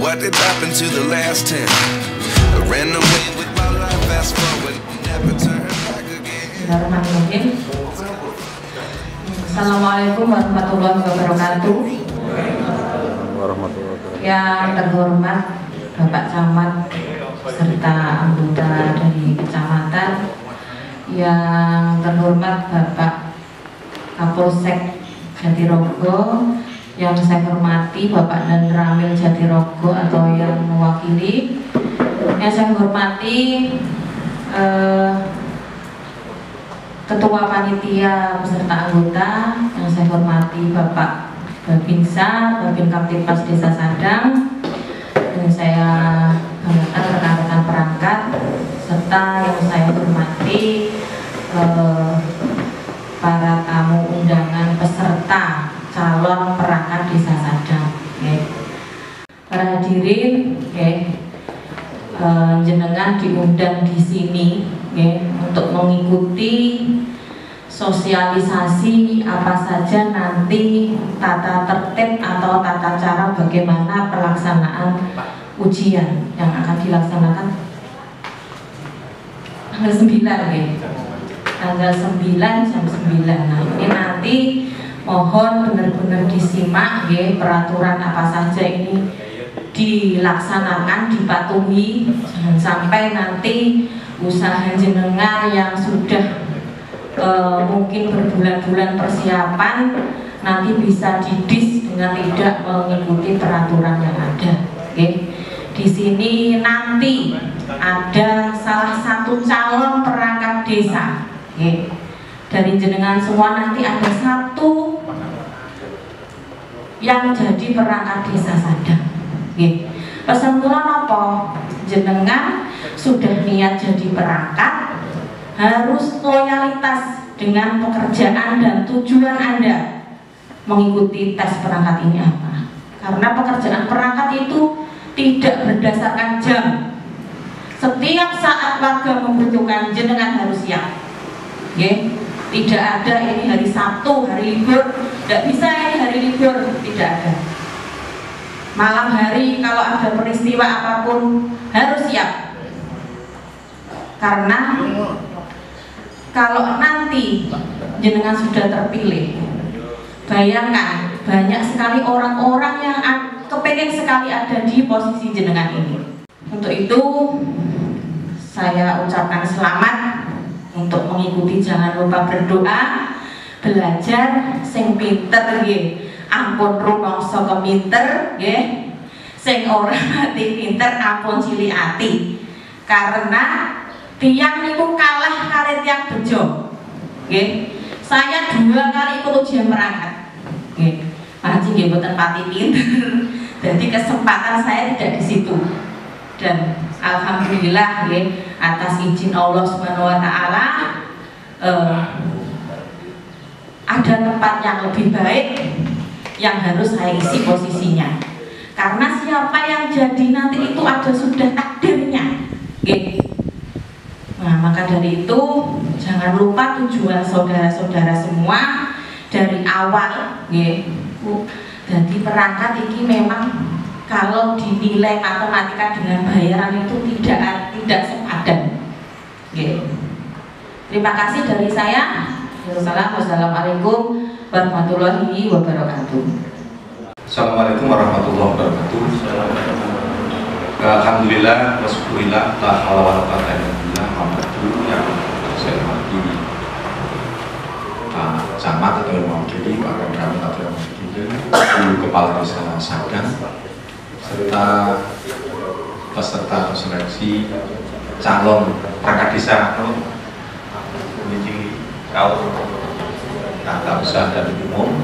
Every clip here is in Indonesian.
what did happen to the last 10? I ran away with my life, fast forward, never turn back again. Bismillahirrahmanirrahim. Assalamualaikum warahmatullahi wabarakatuh. Yang terhormat Bapak Camat serta anggota dari kecamatan, yang terhormat Bapak Kapolsek Jatirogo, yang saya hormati Bapak dan Ramil Jatirogo atau yang mewakili, yang saya hormati Ketua Panitia beserta anggota, yang saya hormati Bapak Babinsa, Babin Kamtibmas Desa Sadang, yang saya banggakan rekan-rekan perangkat, serta yang saya hormati para tamu undangan peserta calon perangkat Desa Sadang. Para hadirin, jenengan diundang di sini untuk mengikuti sosialisasi apa saja nanti tata tertib atau tata cara bagaimana pelaksanaan ujian yang akan dilaksanakan tanggal 9 tanggal 9 jam 9. Nah, ini nanti mohon benar-benar disimak peraturan apa saja ini dilaksanakan, dipatuhi, jangan sampai nanti usaha jenengan yang sudah mungkin berbulan-bulan persiapan nanti bisa didis dengan tidak mengikuti peraturan yang ada. Di sini nanti ada salah satu calon perangkat desa. Dari jenengan semua nanti ada satu yang jadi perangkat desa Sadang. Pesan kula napa? Jenengan sudah niat jadi perangkat, harus loyalitas dengan pekerjaan dan tujuan Anda mengikuti tes perangkat ini apa. Karena pekerjaan perangkat itu tidak berdasarkan jam. Setiap saat warga membutuhkan, jenengan harus siap. Tidak ada ini hari Sabtu, hari libur, tidak bisa ini hari libur, tidak ada. Malam hari kalau ada peristiwa apapun harus siap. Karena kalau nanti jenengan sudah terpilih, bayangkan banyak sekali orang-orang yang kepengen sekali ada di posisi jenengan ini. Untuk itu saya ucapkan selamat untuk mengikuti, jangan lupa berdoa, belajar, sing pinter ampun rumangsa keminter, sing ora ati pinter ampun cilik ati. Karena tiang niku kalah kali tiang bejo. Saya 2 kali ikut ujian perangkat. Panci nggih mboten pati pinter. Jadi kesempatan saya tidak di situ. Dan alhamdulillah atas izin Allah Subhanahu wa taala ada tempat yang lebih baik yang harus saya isi posisinya. Karena siapa yang jadi nanti itu ada sudah takdirnya. Nah, maka dari itu jangan lupa tujuan saudara-saudara semua dari awal. Jadi perangkat ini memang kalau dinilai matematika dengan bayaran itu tidak sepadan. Terima kasih dari saya. Wassalamualaikum warahmatullahi wabarakatuh. Assalamualaikum warahmatullahi wabarakatuh. Alhamdulillah, wassyukurillah, la haula wala quwwata illa billah. Yang saya hormati Pak Camat atau yang mewakili, Pak Ramil atau yang mewakili, Ibu Kepala Desa Sadang, serta peserta seleksi calon perangkat desa kaum tata usaha dan umum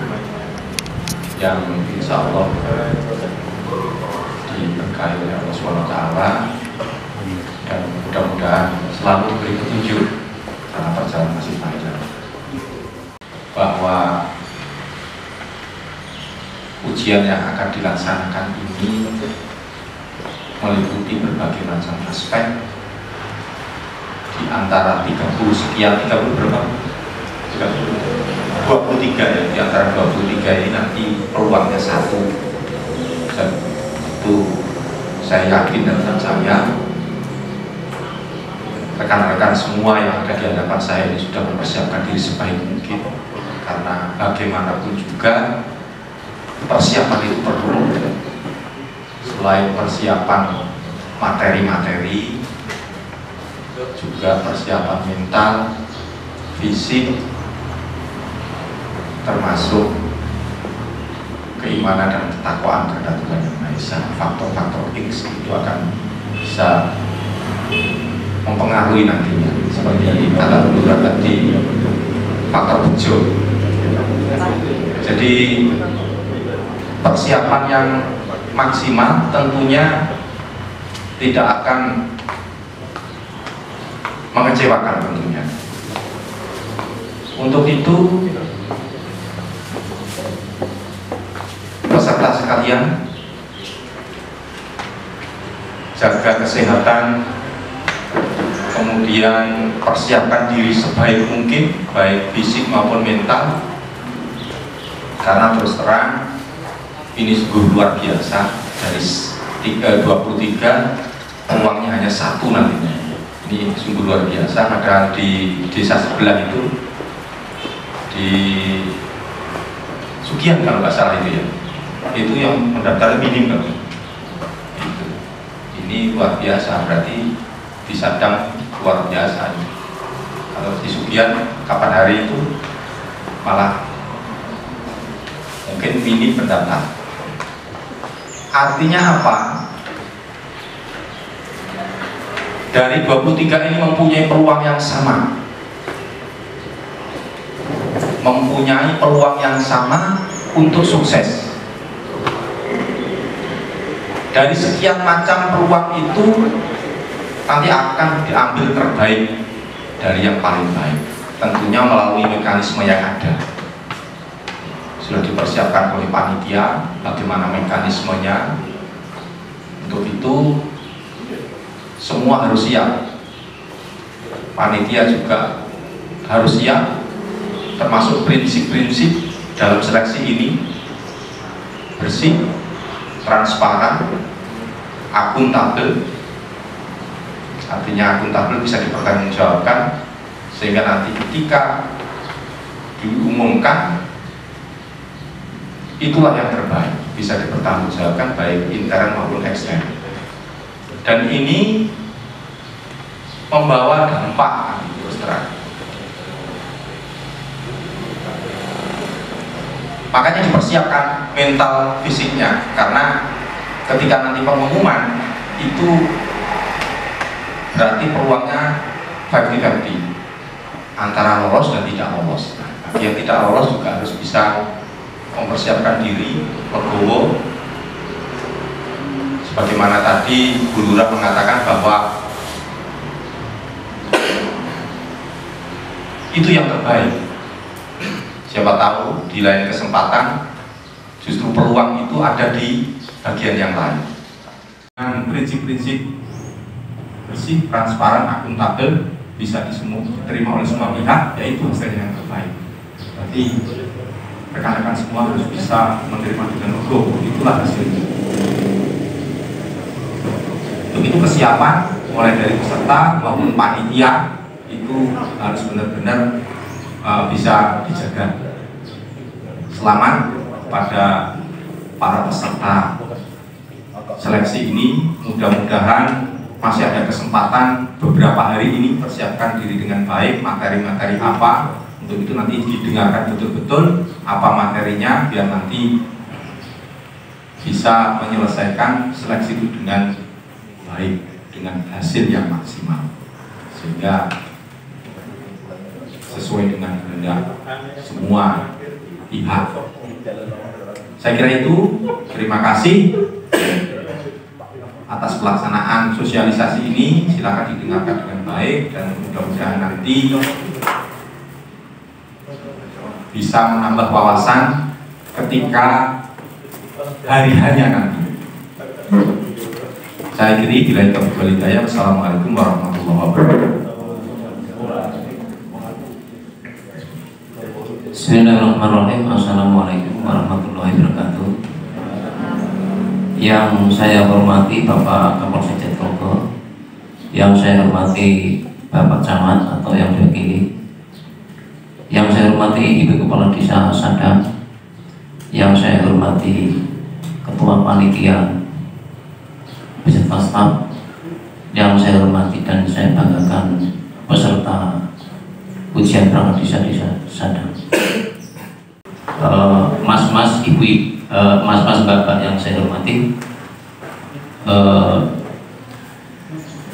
yang insya Allah diberkahi oleh Allah SWT, dan mudah-mudahan selalu beri petunjuk karena perjalanan masih panjang, bahwa ujian yang akan dilaksanakan ini meliputi berbagai macam aspek. Di antara 30 berapa? 23 ya, di antara 23 ini nanti peluangnya 1, dan itu saya yakin dan percaya rekan-rekan semua yang ada di hadapan saya ini sudah mempersiapkan diri sebaik mungkin, karena bagaimanapun juga persiapan itu perlu. Selain persiapan materi-materi, juga persiapan mental, fisik, termasuk keimanan dan ketakwaan terhadap Tuhan Yang Maha Esa. Faktor-faktor X itu akan bisa mempengaruhi nantinya, seperti kata Lurah tadi, faktor bejo. Jadi persiapan yang maksimal tentunya tidak akan mengecewakan tentunya. Untuk itu peserta sekalian, jaga kesehatan, kemudian persiapkan diri sebaik mungkin, baik fisik maupun mental, karena terus terang ini sungguh luar biasa. Dari 23 peluangnya hanya satu nantinya. Ini sungguh luar biasa. Padahal di desa sebelah itu, di Sugian kalau nggak salah itu ya, itu yang mendaftar minim kan. Ini luar biasa, berarti di Sadang luar biasa. Kalau di Sugian kapan hari itu malah mungkin minim pendaftar. Artinya apa? Dari 23 ini mempunyai peluang yang sama, mempunyai peluang yang sama untuk sukses. Dari sekian macam peluang itu nanti akan diambil terbaik dari yang paling baik, tentunya melalui mekanisme yang ada. Sudah dipersiapkan oleh panitia bagaimana mekanismenya. Untuk itu semua harus siap, panitia juga harus siap, termasuk prinsip-prinsip dalam seleksi ini: bersih, transparan, akuntabel. Artinya akuntabel bisa dipertanggungjawabkan, sehingga nanti ketika diumumkan itulah yang terbaik, bisa dipertanggungjawabkan baik intern maupun ekstern. Dan ini membawa dampak terus terang. Makanya dipersiapkan mental fisiknya, karena ketika nanti pengumuman itu berarti peluangnya 50-50 antara lolos dan tidak lolos. Nah, yang tidak lolos juga harus bisa mempersiapkan diri, legowo. Sebagaimana tadi Bu Lurah mengatakan bahwa itu yang terbaik. Siapa tahu di lain kesempatan justru peluang itu ada di bagian yang lain. Dengan prinsip-prinsip bersih, transparan, akuntabel, bisa diterima oleh semua pihak, yaitu hasil yang terbaik. Berarti rekan-rekan semua harus bisa menerima dengan legowo, itulah hasilnya. Untuk itu kesiapan mulai dari peserta maupun panitia itu harus benar-benar bisa dijaga. Selamat kepada para peserta seleksi ini, mudah-mudahan masih ada kesempatan beberapa hari ini persiapkan diri dengan baik, materi-materi apa. Untuk itu nanti didengarkan betul-betul apa materinya, biar nanti bisa menyelesaikan seleksi itu dengan baik, dengan hasil yang maksimal, sehingga sesuai dengan kehendak semua pihak. Saya kira itu. Terima kasih atas pelaksanaan sosialisasi ini. Silakan didengarkan dengan baik dan mudah-mudahan nanti bisa menambah wawasan ketika hari-harinya nanti. Saya kiri bila itu walhidayah. Wassalamualaikum warahmatullahi wabarakatuh. Bismillahirrahmanirrahim. Assalamualaikum warahmatullahi wabarakatuh. Yang saya hormati Bapak Kapolsek Jatirogo, yang saya hormati Bapak Camat atau yang diwakili, yang saya hormati Ibu Kepala Desa Sadang, yang saya hormati Ketua Panitia beserta staf, yang saya hormati dan saya banggakan peserta ujian perangkat desa Sadang, mas-mas, ibu, mas-mas, bapak yang saya hormati.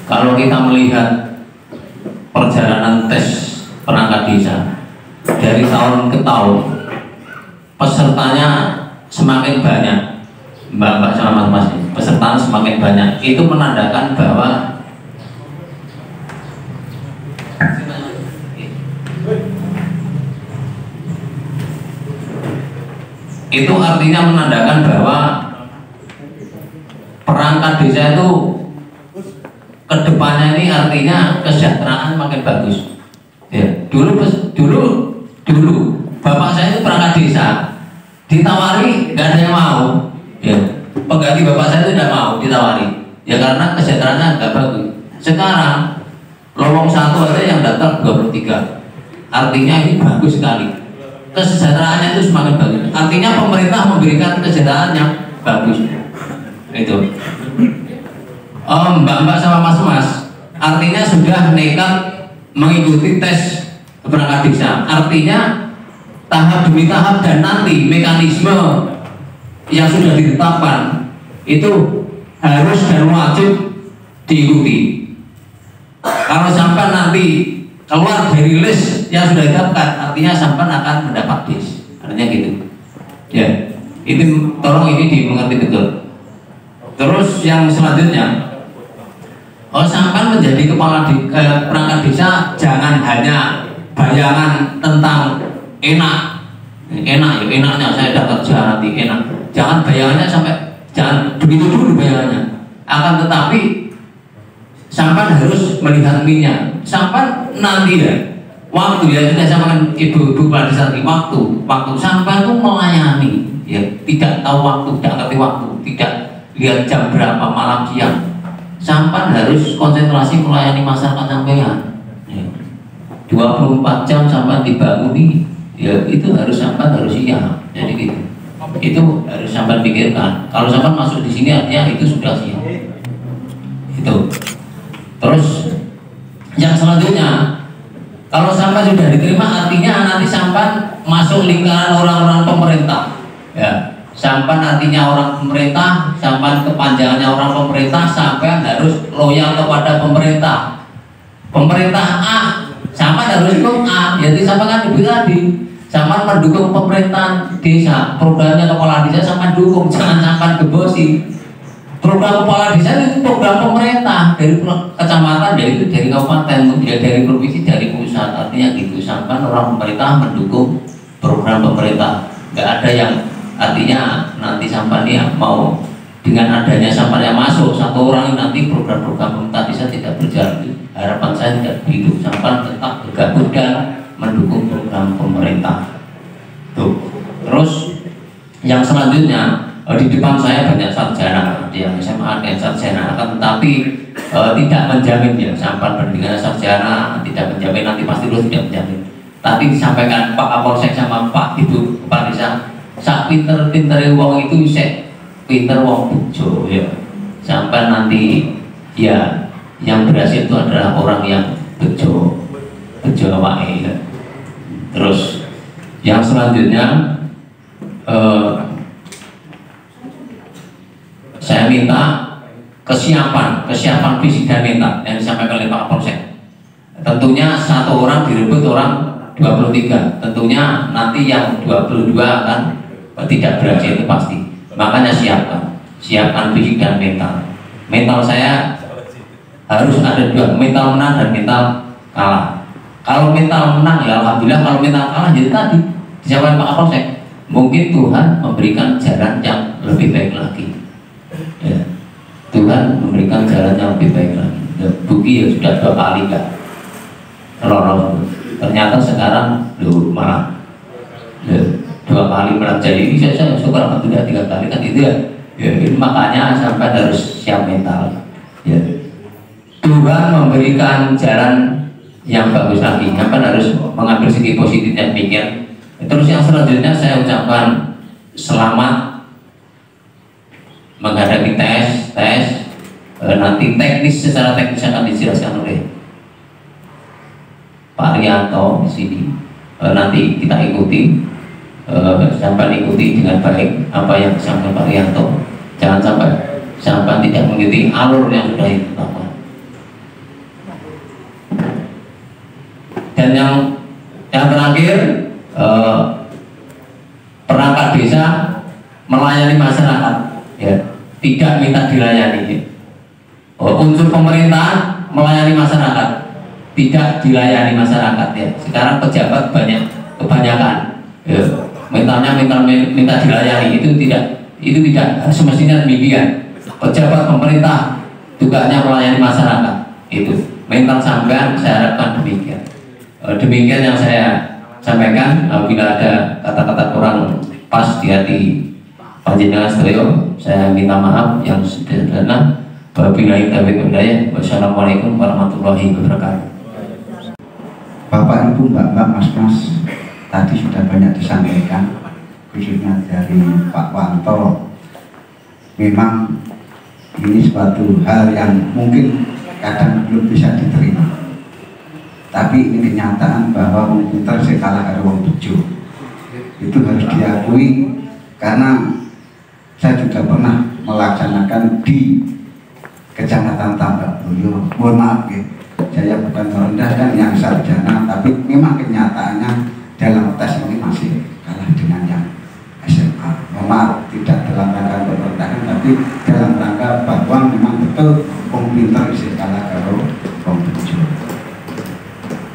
Kalau kita melihat perjalanan tes perangkat desa dari tahun ke tahun, pesertanya semakin banyak, mbak-mbak sama mas-mas, pesertanya semakin banyak. Itu menandakan bahwa itu artinya menandakan bahwa perangkat desa itu kedepannya ini artinya kesejahteraan makin bagus. Ya, dulu bapak saya itu perangkat desa, ditawari nggak ada yang mau. Ya, pengganti bapak saya itu tidak mau ditawari. Ya karena kesejahteraannya nggak bagus. Sekarang lowong satu aja yang daftar 23, artinya ini bagus sekali. Kesejahteraannya itu semakin bagus. Artinya pemerintah memberikan kesejahteraan yang bagus. Itu. Mbak-mbak sama mas-mas, artinya sudah nekat mengikuti tes perangkat desa. Artinya tahap demi tahap dan nanti mekanisme yang sudah ditetapkan itu harus dan wajib diikuti. Kalau sampai nanti keluar dari list yang sudah ditetapkan, artinya sampai akan mendapat dis. Artinya gitu. Ya, itu tolong ini dimengerti betul. Terus yang selanjutnya, sampai menjadi kepala perangkat desa jangan hanya bayangan tentang enak ya, enaknya saya dapat kerja nanti enak. Jangan bayangannya sampai, jangan begitu dulu bayangannya. Akan tetapi sampai harus melihat minyak. Sampai nanti ya, waktu ya sudah sampaikan ibu-ibu pada saat ini, waktu sampai itu melayani, ya tidak tahu waktu, tidak ngerti waktu, tidak lihat jam berapa malam siang. Sampai harus konsentrasi melayani masyarakat sampean. Ya. 24 jam sampai dibanguni, ya itu harus siap. Jadi gitu. Itu harus sampai pikirkan. Kalau sampai masuk di sini artinya itu sudah siap. Itu. Terus yang selanjutnya, kalau sampai sudah diterima artinya nanti sampai masuk lingkaran orang-orang pemerintah. Ya. Sampai artinya orang pemerintah, sampai kepanjangannya orang pemerintah, sampai harus loyal kepada pemerintah. Pemerintah A, sampai harus ikut A. Jadi sampai kan ibu tadi, sampai mendukung pemerintahan desa, programnya kepala desa sampai dukung, jangan sampai gebosi. Program kepala desa itu program pemerintah dari kecamatan, dari kabupaten, dari provinsi, dari pusat. Artinya gitu, sampai orang pemerintah mendukung program pemerintah. Nggak ada yang artinya nanti sampai dia mau dengan adanya sampai yang masuk satu orang nanti program-program pemerintah desa tidak berjalan. Harapan saya tidak begitu, sampai tetap bergabung dan mendukung program pemerintah. Tuh. Terus yang selanjutnya, di depan saya banyak sarjana, yang SMA dan sarjana, akan tetapi tidak menjamin ya sampai pendidikan sarjana tidak menjamin, nanti pasti lu tidak menjamin. Tapi disampaikan Pak Kapolsek sama Pak Ibu Kepala Desa, sak pinter-pintere wong itu bisa pinter wong bejo ya. Sampai nanti ya yang berhasil itu adalah orang yang bejo awake ya. Terus yang selanjutnya saya minta kesiapan fisik dan mental yang disampaikan oleh Pak Kapolsek. Tentunya satu orang direbut orang 23, tentunya nanti yang 22 akan tidak berhasil itu pasti. Makanya siapkan fisik dan mental. Mental saya harus ada dua, mental menang dan mental kalah. Kalau mental menang ya alhamdulillah, kalau mental kalah jadi tadi disampaikan Pak Kapolsek, mungkin Tuhan memberikan jalan yang lebih baik lagi. Ya. Tuhan memberikan jalan yang lebih baik lagi. Bukti ya sudah 2 kali kan lolos. Ternyata sekarang malah 2 kali melajari ini saya syukur alhamdulillah 3 kali kan itu ya Ya, makanya sampai harus siap mental. Ya. Tuhan memberikan jalan yang bagus lagi, sampai harus mengambil segi positifnya demikian. Terus yang selanjutnya saya ucapkan selamat menghadapi tes. Nanti secara teknis akan dijelaskan oleh Pak Rianto di sini. Nanti kita ikuti, sampai ikuti dengan baik apa yang disampaikan Pak Rianto. Jangan sampai tidak mengikuti alur yang sudah ditetapkan. Dan yang terakhir, perangkat desa melayani masyarakat, ya, tidak minta dilayani. Ya. Unsur pemerintah melayani masyarakat, tidak dilayani masyarakat. Ya. Sekarang pejabat kebanyakan, ya, minta dilayani, itu tidak semestinya demikian. Pejabat pemerintah tugasnya melayani masyarakat, itu mental sampean saya harapkan demikian. Demikian yang saya sampaikan. Bila ada kata-kata kurang pas di hati panjenengan sedaya, saya minta maaf yang sederhana. Wabillahi taufiq wal hidayah. Wassalamualaikum warahmatullahi wabarakatuh. Bapak Ibu, Mbak-mbak, Mas-mas, tadi sudah banyak disampaikan, khususnya dari Pak Wanto. Memang ini suatu hal yang mungkin kadang belum bisa diterima. Tapi ini kenyataan bahwa wong pinter sekalah karo wong bejo. Itu harus diakui, karena saya juga pernah melaksanakan di Kecamatan Tambak Boyo. Mohon maaf ya, saya bukan merendahkan yang sarjana, tapi memang kenyataannya dalam tes ini masih kalah dengan yang SMA. Mohon maaf, tidak dalam rangka merendahkan, tapi dalam rangka bahwa memang betul wong pinter sekalah karo wong bejo.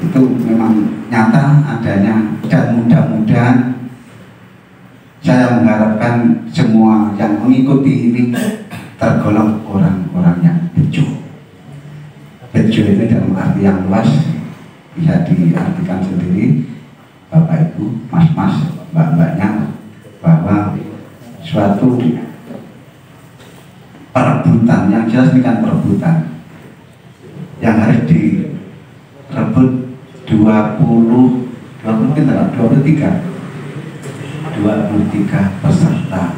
Itu memang nyata adanya, dan mudah-mudahan saya mengharapkan semua yang mengikuti ini tergolong orang-orang yang bejo. Bejo itu dalam arti yang luas, bisa diartikan sendiri Bapak Ibu, Mas-mas, Mbak-mbaknya, bahwa suatu perebutan, yang jelas ini kan perebutan yang harus direbut 23 peserta.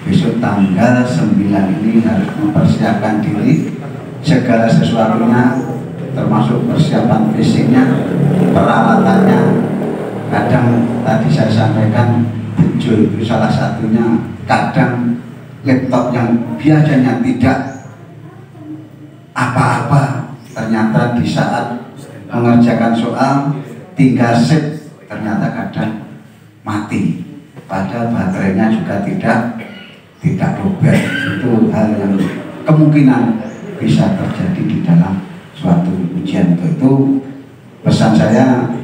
Besok tanggal 9 ini harus mempersiapkan diri, segala sesuatunya, termasuk persiapan fisiknya, peralatannya. Kadang tadi saya sampaikan bejo itu salah satunya, kadang laptop yang biasanya tidak apa-apa, ternyata di saat mengerjakan soal tinggal save, ternyata kadang mati, padahal baterainya juga tidak lowbat. Itu hal yang kemungkinan bisa terjadi di dalam suatu ujian. Itu pesan saya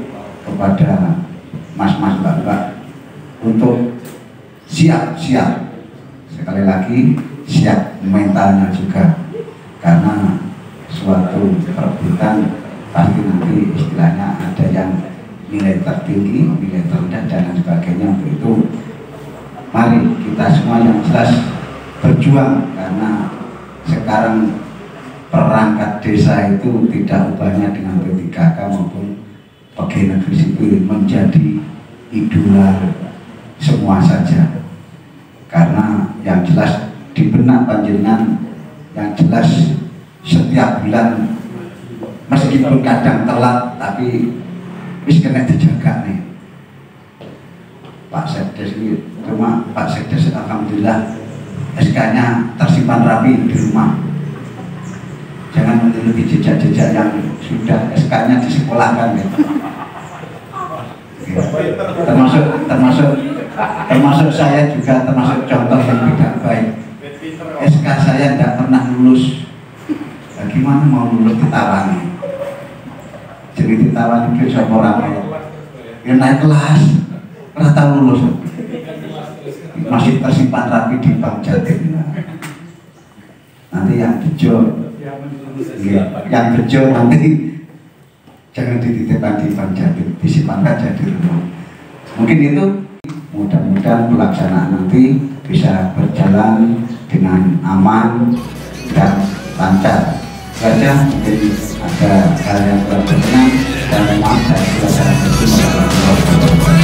kepada mas-mas, mbak-mbak, untuk siap, sekali lagi siap mentalnya juga, karena suatu perebutan pasti nanti istilahnya ada yang nilai tertinggi, nilai terendah, dan lain sebagainya. Untuk itu mari kita semua yang jelas berjuang, karena sekarang perangkat desa itu tidak ubahnya dengan P3K maupun pegawai negeri sipil menjadi idola semua saja. Karena yang jelas di benak panjenengan, yang jelas setiap bulan meskipun kadang telat, tapi wis kena dijaga nih Pak Sekdes ini. Cuma Pak Sekdes alhamdulillah SK-nya tersimpan rapi di rumah. Jangan meniru jejak-jejak yang sudah SK-nya disekolahkan ya. Termasuk saya juga termasuk contoh yang tidak baik. SK saya tidak pernah lulus. Bagaimana mau lulus ditawani? Jadi ditawani ke siapa orang yang naik kelas, rata lulus, masih tersimpan rapi di Bank Jatim. Nanti yang bejo nanti jangan dititipkan di Bank Jatim, disimpan saja di rumah. Mungkin itu, mudah-mudahan pelaksanaan nanti bisa berjalan dengan aman dan lancar. Saja mungkin ada hal yang kurang berkenan dan maaf saya sudah